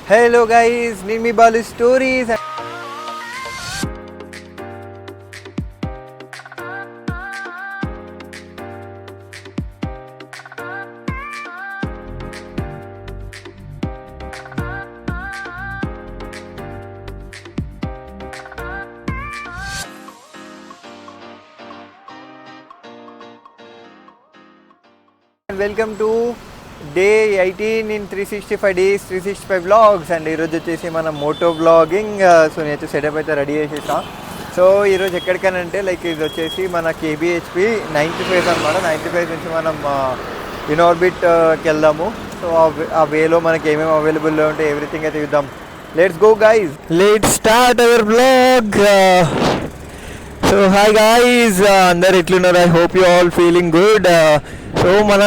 Hello guys, Nimi Balu Stories. Welcome to day 18 in 365 days 365 vlogs and ఈరోజు వచ్చేసి మనం Moto blogging. So నేనైతే setup అయితే ready చేసేసా. సో ఈరోజు ఎక్కడికనంటే లైక్ ఇది వచ్చేసి మన కేబిహెచ్పి 95 అనమాట. 95 నుంచి మనం ఇన్ఆర్బిట్కి వెళ్దాము. సో ఆ వేలో మనకి ఏమేమి అవైలబుల్లో ఉంటే ఎవ్రీథింగ్ అయితే చూద్దాం. Let's go guys, let's start our blog. So hi guys, అందరు ఎట్లున్నారు? I hope you all feeling good. So మన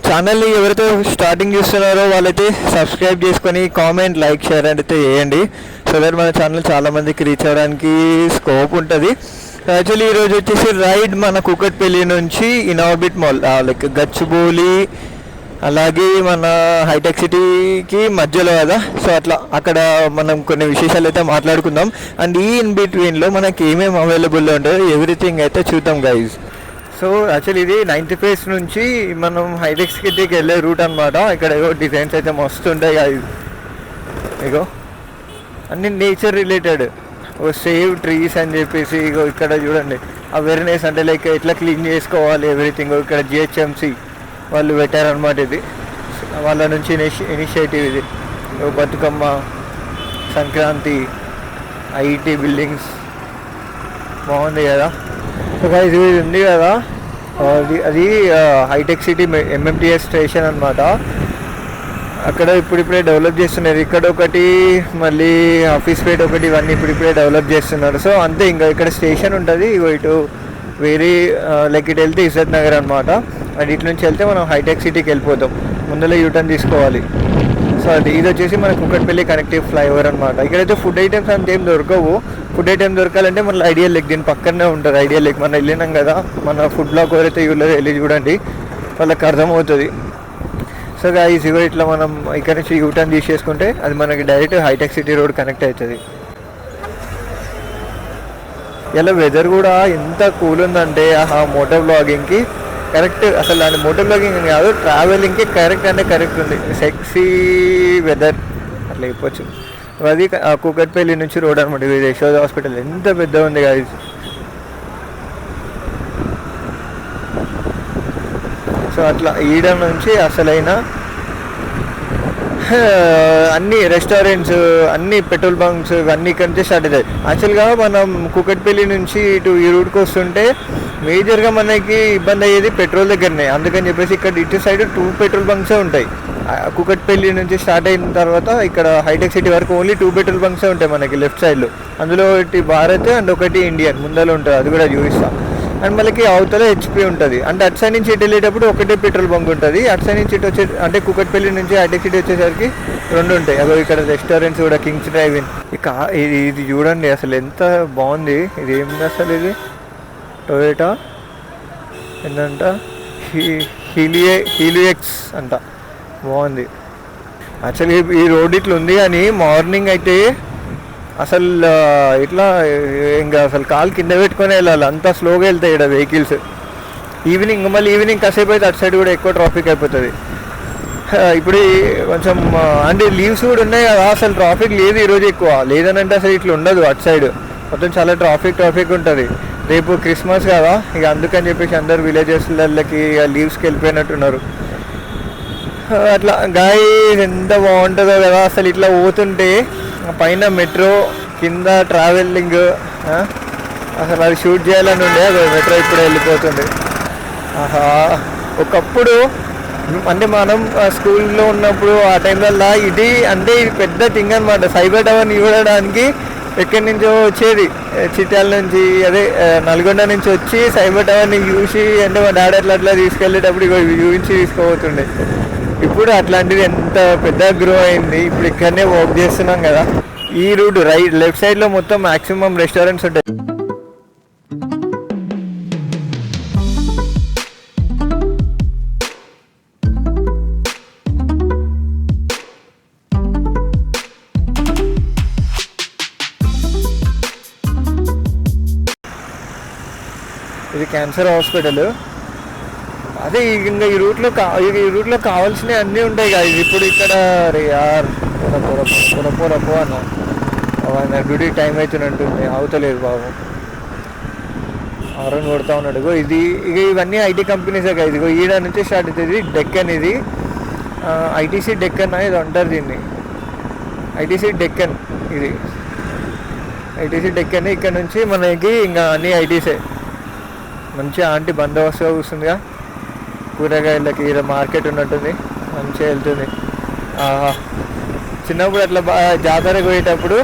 ఛానల్ని ఎవరైతే స్టార్టింగ్ చూస్తున్నారో వాళ్ళైతే సబ్స్క్రైబ్ చేసుకొని కామెంట్, లైక్, షేర్ అయితే చేయండి. సో దట్ మన ఛానల్ చాలామందికి రీచ్ అవ్వడానికి స్కోప్ ఉంటుంది. యాక్చువల్లీ ఈరోజు వచ్చేసి రైడ్ మన కూకట్పల్లి నుంచి ఇన్ఆర్బిట్ మాల్ లైక్ గచ్చిబౌలి అలాగే మన హైటెక్ సిటీకి మధ్యలో కదా. సో అట్లా అక్కడ మనం కొన్ని విశేషాలు అయితే మాట్లాడుకుందాం. అండ్ ఈ ఇన్ బిట్వీన్లో మనకి ఏమేమి అవైలబుల్లో ఉంటాయో ఎవ్రీథింగ్ అయితే చూద్దాం గైజ్. సో యాక్చువల్లీ ఇది 95 నుంచి మనం హైటెక్ సిటీకి వెళ్ళే రూట్ అనమాట. ఇక్కడ ఏవో డిజైన్స్ అయితే మస్తు ఉంటాయి గైజ్. ఇగో అన్ని నేచర్ రిలేటెడ్, ఓ సేవ్ ట్రీస్ అని చెప్పేసి ఇగో ఇక్కడ చూడండి అవేర్నెస్ అంటే లైక్ ఎట్లా క్లీన్ చేసుకోవాలి ఎవ్రీథింగ్. ఇక్కడ జిహెచ్ఎంసి వాళ్ళు పెట్టారనమాట. ఇది వాళ్ళ నుంచి ఇనిషియేటివ్ ఇది. బతుకమ్మ, సంక్రాంతి, ఐటీ బిల్డింగ్స్ బాగుంది కదా. ఇది ఉంది కదా, అది హైటెక్ సిటీ ఎంఎంటీఎస్ స్టేషన్ అనమాట. అక్కడ ఇప్పుడిప్పుడే డెవలప్ చేస్తున్నారు. ఇక్కడ ఒకటి, మళ్ళీ ఆఫీస్ పేట్ ఒకటి, ఇవన్నీ ఇప్పుడిప్పుడే డెవలప్ చేస్తున్నారు. సో అంతే, ఇంకా ఇక్కడ స్టేషన్ ఉంటుంది. ఇటు వేరే లైక్ ఇటు వెళ్తే ఇజ్జత్ నగర్ అనమాట. అండ్ ఇటు నుంచి వెళ్తే మనం హైటెక్ సిటీకి వెళ్ళిపోతాం. ముందర యూటర్న్ తీసుకోవాలి. సో అది ఇది వచ్చేసి మన కూకట్పల్లి కనెక్టివ్ ఫ్లైఓవర్ అనమాట. ఇక్కడైతే ఫుడ్ ఐటమ్స్ అంత ఏం దొరకవు. ఫుడ్ ఐటమ్ దొరకాలంటే మన ఐడియా లెక్ దీని పక్కనే ఉంటుంది. ఐడియా లెక్ మనం వెళ్ళినాం కదా, మన ఫుడ్ బ్లాగ్ ఎవరైతే యూళ్ళో వెళ్ళి చూడండి వాళ్ళకి అర్థమవుతుంది. సో గైస్ ఇగో ఇట్లా మనం ఇక్కడ నుంచి యూటర్న్ తీసేసుకుంటే అది మనకి direct Hitec City road connect అవుతుంది. ఇలా వెదర్ కూడా ఎంత కూల్ ఉందంటే మోటో బ్లాగింగ్కి కరెక్ట్. అసలు దాని మోటో బ్లాగింగ్ కాదు, ట్రావెలింగ్కి కరెక్ట్ అంటే కరెక్ట్ ఉంది. సెక్సీ వెదర్ అట్లా చెప్పొచ్చు. అది కూకట్పల్లి నుంచి రోడ్ అనమాట. ఇది యశోద హాస్పిటల్ ఎంత పెద్ద ఉంది గైస్. సో అట్లా ఈడ నుంచి అసలైన అన్ని రెస్టారెంట్స్, అన్ని పెట్రోల్ బంక్స్ ఇవన్నీ ఇక్కడ నుంచి స్టార్ట్ అవుతాయి. యాక్చువల్గా మనం కూకట్పల్లి నుంచి ఇటు ఈ రూట్కి వస్తుంటే మేజర్గా మనకి ఇబ్బంది అయ్యేది పెట్రోల్ దగ్గరనే. అందుకని చెప్పేసి ఇక్కడ ఇటు సైడ్ 2 పెట్రోల్ బంక్సే ఉంటాయి. కూకట్పల్లి నుంచి స్టార్ట్ అయిన తర్వాత ఇక్కడ హైటెక్ సిటీ వరకు ఓన్లీ 2 పెట్రోల్ బంక్సే ఉంటాయి మనకి లెఫ్ట్ సైడ్లో. అందులో ఒకటి భారత్ అండ్ ఒకటి ఇండియన్ ముందర ఉంటుంది, అది కూడా చూపిస్తాం. అండ్ మనకి అవతల హెచ్పి ఉంటుంది. అంటే అటు సైడ్ నుంచి ఇటు వెళ్ళేటప్పుడు ఒకటే పెట్రోల్ బంక్ ఉంటుంది. అటు సైడ్ నుంచి ఇటు వచ్చే అంటే కూకట్పల్లి నుంచి హైటెక్ సిటీ వచ్చేసరికి 2 ఉంటాయి. అదో ఇక్కడ రెస్టారెంట్స్ కూడా కింగ్స్ డ్రైవ్ ఇన్. ఇది చూడండి అసలు ఎంత బాగుంది. ఇది ఏమిటి అసలు? ఇది టొయోటా ఏంటంట, హీలియక్స్ అంట. బాగుంది. యాక్చువల్లీ ఈ రోడ్ ఇట్లా ఉంది కానీ మార్నింగ్ అయితే అసలు ఇట్లా ఇంకా అసలు కాలు కింద పెట్టుకొని వెళ్ళాలి, అంతా స్లోగా వెళ్తాయి ఇక్కడ వెహికల్స్. మళ్ళీ ఈవినింగ్ కాసేపు అయితే అటు సైడ్ కూడా ఎక్కువ ట్రాఫిక్ అయిపోతుంది. ఇప్పుడు కొంచెం అంటే లీవ్స్ కూడా ఉన్నాయి కదా, అసలు ట్రాఫిక్ లేదు ఈరోజు ఎక్కువ. లేదనంటే అసలు ఇట్లా ఉండదు, అటు సైడ్ మొత్తం చాలా ట్రాఫిక్ ఉంటుంది. రేపు క్రిస్మస్ కదా, ఇక అందుకని చెప్పేసి అందరు విలేజెస్లకి లీవ్స్కి వెళ్ళిపోయినట్టున్నారు. అట్లా గైస్ ఎంత బాగుంటుందో కదా అసలు. ఇట్లా పోతుంటే పైన మెట్రో, కింద ట్రావెలింగ్, అసలు అది షూట్ చేయాలని ఉండే. అది మెట్రో ఇప్పుడు వెళ్ళిపోతుంది. ఒకప్పుడు అంటే మనం స్కూల్లో ఉన్నప్పుడు ఆ టైంలో ఇది పెద్ద థింగ్ అనమాట. సైబర్ టవర్ని చూడడానికి ఎక్కడి నుంచో వచ్చేది, చిట్యాల నుంచి, అదే నల్గొండ నుంచి వచ్చి సైబర్ టవర్ని చూసి అంటే మా డాడీ అట్లా తీసుకెళ్ళేటప్పుడు చూపించి తీసుకోబోతుండే. ఇప్పుడు అట్లాంటిది ఎంత పెద్ద గ్రో అయింది. ఇప్పుడు ఇక్కడనే వర్క్ చేస్తున్నాం కదా. ఈ రూట్ లెఫ్ట్ సైడ్లో మొత్తం మ్యాక్సిమం రెస్టారెంట్స్ ఉంటాయి. ఇది క్యాన్సర్ హాస్పిటల్. అదే ఇంకా ఈ రూట్లో కావాల్సినవి అన్నీ ఉంటాయి కదా. ఇప్పుడు ఇక్కడ రే యార్ పొరపో అన్న డ్యూటీ టైం అవుతున్నట్టుంది, అవుతలేదు బాబు, ఆరన్ కొడతా ఉన్నాడు. ఇవన్నీ ఐటీ కంపెనీసే కదా. ఇదిగో ఈడ నుంచి స్టార్ట్ అవుతుంది డెక్కన్. ఇది ఐటీసీ డెక్కన్ ఇది అంటారు దీన్ని, ఐటీసీ డెక్కన్. ఇది ఐటీసీ డెక్కన్. ఇక్కడ నుంచి మనకి ఇంకా అన్నీ ఐటీసే. మంచిగా ఆంటీ బందోబస్తుగా కూర్చుందిగా. కూరగాయలకి ఈడ మార్కెట్ ఉన్నట్టుంది, మంచిగా వెళ్తుంది. చిన్నప్పుడు అట్లా జాతరకు పోయేటప్పుడు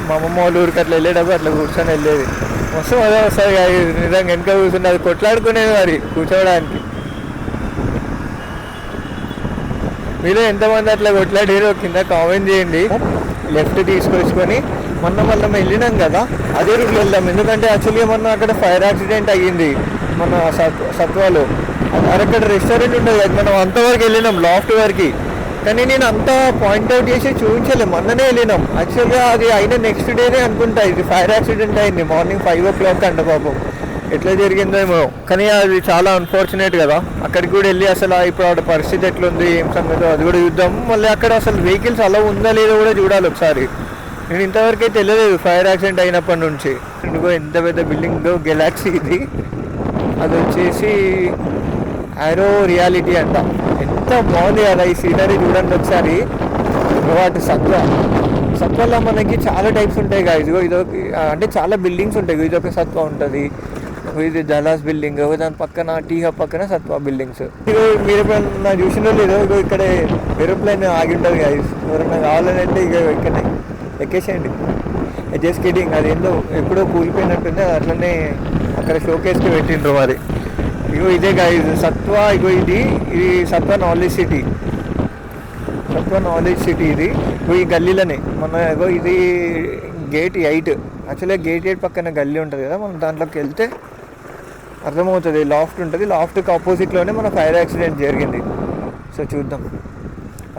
మా అమ్మమ్మ వాళ్ళ ఊరికి అట్లా వెళ్ళేటప్పుడు అట్లా కూర్చొని వెళ్ళేది. మస్తు మజా వస్తుంది. నిజంగా వెనక కూర్చుంది, అది కొట్లాడుకునేది మరి కూర్చోవడానికి. మీరు ఎంతమంది అట్లా కొట్లాడారో కింద కామెంట్ చేయండి. లెఫ్ట్ తీసుకొచ్చుకొని మనం వెళ్ళినాం కదా అదే రూట్లో వెళ్దాం. ఎందుకంటే యాక్చువల్గా మొన్న అక్కడ ఫైర్ యాక్సిడెంట్ అయ్యింది మన సత్వాలో. అక్కడ రెస్టారెంట్ ఉంటుంది కదా, మనం అంతవరకు వెళ్ళినాం లాఫ్ట్ వరకు. కానీ నేను అంతా పాయింట్అవుట్ చేసి చూపించలేము, మొన్ననే వెళ్ళినాం. యాక్చువల్గా అది అయిన నెక్స్ట్ డేనే అనుకుంటా ఇది ఫైర్ యాక్సిడెంట్ అయింది. మార్నింగ్ 5 o'clock అంట పాపం. ఎట్లా జరిగిందేమో, కానీ అది చాలా అన్ఫార్చునేట్ కదా. అక్కడికి కూడా వెళ్ళి అసలు ఇప్పుడు ఆవిడ పరిస్థితి ఎట్లుంది, ఏం సంగతో అది కూడా చూద్దాం. మళ్ళీ అక్కడ అసలు వెహికల్స్ అలా ఉందా లేదో కూడా చూడాలి ఒకసారి. నేను ఇంతవరకు అయితే తెలియలేదు ఫైర్ యాక్సిడెంట్ అయినప్పటి నుంచి. ఇందుకో ఎంత పెద్ద బిల్డింగ్ గెలాక్సీ ఇది. అది వచ్చేసి ఆరో రియాలిటీ అంట. ఎంత బాగుంది కదా ఈ సీనరీ, చూడండి ఒకసారి. వాటి సత్వలో మనకి చాలా టైప్స్ ఉంటాయి కదా. ఇదొక అంటే చాలా బిల్డింగ్స్ ఉంటాయి. ఇదొక సత్వ ఉంటుంది, ఇది జలాస్ బిల్డింగ్, దాని పక్కన టీ హబ్ పక్కన సత్వ బిల్డింగ్స్. మీరు ఎప్పుడైనా చూసినా లేదో, ఇక్కడ ఏరోప్లేన్ ఆగి ఉంటుంది కదా. ఎవరైనా కావాలని అంటే ఇక్కడనే ఎక్కేసేయండి. జస్ట్ కిడింగ్, అదేందో ఎప్పుడో కూలిపోయినట్టుంది, అట్లనే అక్కడ షోకేస్కి పెట్టిండ్రు మరి. ఇదే గాయస్ సత్వ. ఇది సత్వ నాలెడ్జ్ సిటీ. ఇది ఈ గల్లీలోనే మన ఇది గేట్ 8. యాక్చువల్గా గేట్ 8 పక్కన గల్లీ ఉంటుంది కదా, మనం దాంట్లోకి వెళ్తే అర్థమవుతుంది. లాఫ్ట్ ఉంటుంది, లాఫ్ట్కి ఆపోజిట్లోనే మన ఫైర్ యాక్సిడెంట్ జరిగింది. సో చూద్దాం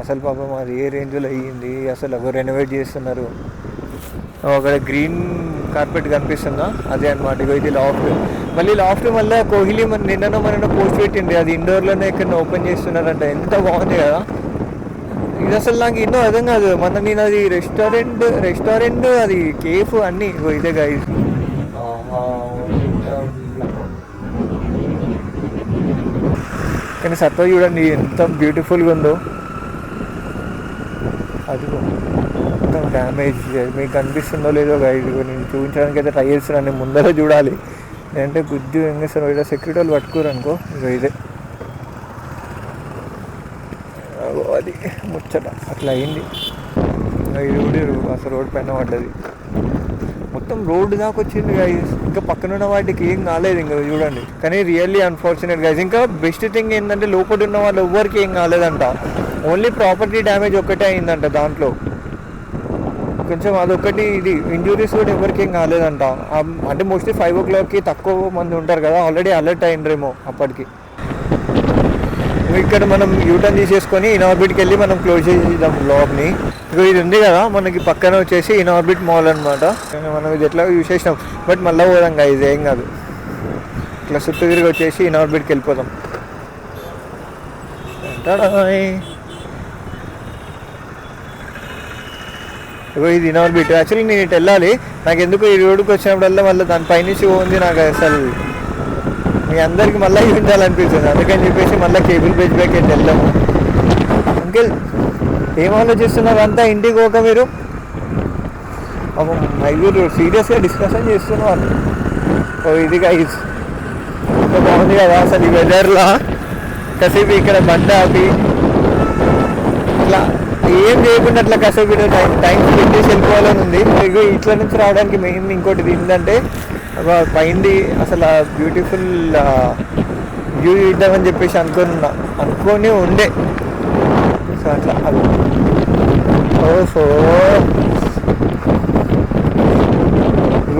అసలు పాపం అది ఏ రేంజ్లో అయ్యింది, అసలు ఎవరు రెనోవేట్ చేస్తున్నారు. అక్కడ గ్రీన్ కార్పెట్ కనిపిస్తుందా, అదే అనమాట. ఇది లాఫ్ట్. మళ్ళీ కోహ్లీ నిన్న పోస్ట్ పెట్టింది, అది ఇండోర్లోనే ఇక్కడ ఓపెన్ చేస్తున్నారంట. ఎంత బాగుంది కదా ఇది. అసలు నాకు ఎన్నో అర్థం కాదు. నేను అది రెస్టారెంట్ అది కేఫ్ అన్నీ ఇదే గైస్. కానీ సత్వ చూడండి ఎంత బ్యూటిఫుల్గా ఉందో. అది మొత్తం డ్యామేజ్, మీకు కనిపిస్తుందో లేదో గైస్. నేను చూపించడానికి అయితే ట్రై చేస్తున్నాను, ముందర చూడాలి. లేదంటే గుద్దు ఏం చేస్తారు, ఇలా సెక్యూరిటీ వాళ్ళు పట్టుకోరు అనుకో. ఇదే అది ముచ్చట అట్లా అయింది. ఇది అసలు రోడ్ పైన పడ్డది, మొత్తం రోడ్డు దాకా వచ్చింది గైస్. ఇంకా పక్కన ఉన్న వాటికి ఏం కాలేదు ఇంకా చూడండి. కానీ రియల్లీ అన్ఫార్చునేట్ గైస్. ఇంకా బెస్ట్ థింగ్ ఏంటంటే లోపల ఉన్న వాళ్ళు ఎవ్వరికి ఏం కాలేదంట. ఓన్లీ ప్రాపర్టీ డ్యామేజ్ ఒక్కటే అయిందంట దాంట్లో కొంచెం. అదొకటి ఇది ఇంజురీస్ కూడా ఎవరికి ఏం కాలేదంట. అంటే మోస్ట్లీ 5 o'clockకి తక్కువ మంది ఉంటారు కదా, ఆల్రెడీ అలర్ట్ అయిండ్రేమో అప్పటికి. ఇక్కడ మనం యూటర్న్ తీసేసుకొని ఇన్ఆర్బిట్కి వెళ్ళి మనం క్లోజ్ చేసేద్దాం బ్లాగ్ని. ఇది ఉంది కదా మనకి పక్కన వచ్చేసి ఇన్ఆర్బిట్ మాల్ అనమాట. మనం ఇది ఎట్లా యూజ్ చేసినాం, బట్ మళ్ళీ పోదాం కదా, ఇది ఏం కాదు. ఇట్లా చుట్టూ తిరిగి వచ్చేసి ఇన్ఆర్బిట్కి వెళ్ళిపోదాం. ఇది ఇన్ఆర్బిట్. యాక్చువల్లీ నేను ఇటు వెళ్ళాలి, నాకు ఎందుకు ఈ రోడ్డుకి వచ్చినప్పుడల్లా మళ్ళీ దానిపైనుంచి ఉంది. నాకు అసలు మీ అందరికి మళ్ళీ చూపించాలనిపిస్తుంది, అందుకని చెప్పేసి మళ్ళీ కేబుల్ బ్రిడ్జ్ బ్యాక్ ఎట్ వెళ్దాము. అంకిల్ ఏం ఆలోచిస్తున్నారు అంతా ఇంటికి పోక మీరు? మీరు సీరియస్గా డిస్కషన్ చేస్తున్నారు. ఇది గైస్ ఎంత బాగుంది కదా అసలు ఈ వెదర్లో. కాసేపు ఇక్కడ బండి ఆపి ఇట్లా ఏం చేయకుండా అట్లా కాసేపు టైం స్పెండ్ చేసి వెళ్ళిపోవాలని ఉంది. ఇట్లా నుంచి రావడానికి మెయిన్ ఇంకోటి ఏంటంటే పైంది అసలు బ్యూటిఫుల్ వ్యూ ఇద్దామని చెప్పేసి అనుకొని ఉండే. సో అట్లా అది ఓహో.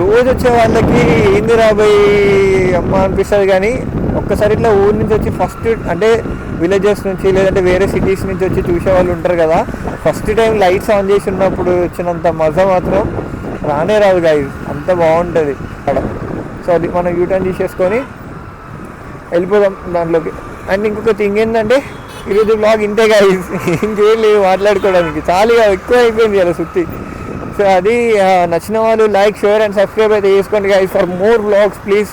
రోజు వచ్చే వాళ్ళకి ఏంది రాబోయే అమ్మ అనిపిస్తుంది, కానీ ఒక్కసారి ఇట్లా ఊరి నుంచి వచ్చి ఫస్ట్ అంటే విలేజెస్ నుంచి లేదంటే వేరే సిటీస్ నుంచి వచ్చి చూసే వాళ్ళు ఉంటారు కదా, ఫస్ట్ టైం లైట్స్ ఆన్ చేసి ఉన్నప్పుడు వచ్చినంత మజా మాత్రం రానే రాదు గాయస్. అంత బాగుంటుంది అక్కడ. సో అది మనం యూటర్న్ తీసేసుకొని వెళ్ళిపోదాం దాంట్లోకి. అండ్ ఇంకొక థింగ్ ఏంటంటే ఈరోజు బ్లాగ్ ఇంతే గైస్, ఇంకేం లేదు మాట్లాడుకోవడానికి, చాలా ఎక్కువ అయిపోయింది అలా సుత్తి. సో అది నచ్చిన వాళ్ళు లైక్, షేర్ అండ్ సబ్స్క్రైబ్ అయితే చేసుకోండి guys. For more blogs please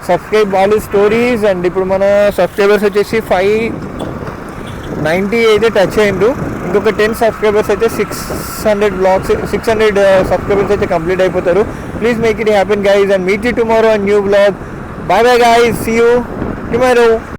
subscribe Balu stories. And ఇప్పుడు మన సబ్స్క్రైబర్స్ వచ్చేసి 590 అయితే టచ్ అయ్యిండ్రు. ఇంకొక 10 సబ్స్క్రైబర్స్ అయితే 600 సబ్స్క్రైబర్స్ అయితే కంప్లీట్ అయిపోతారు. Please make it happen guys and meet you tomorrow and new blog. Bye bye guys, see you tomorrow.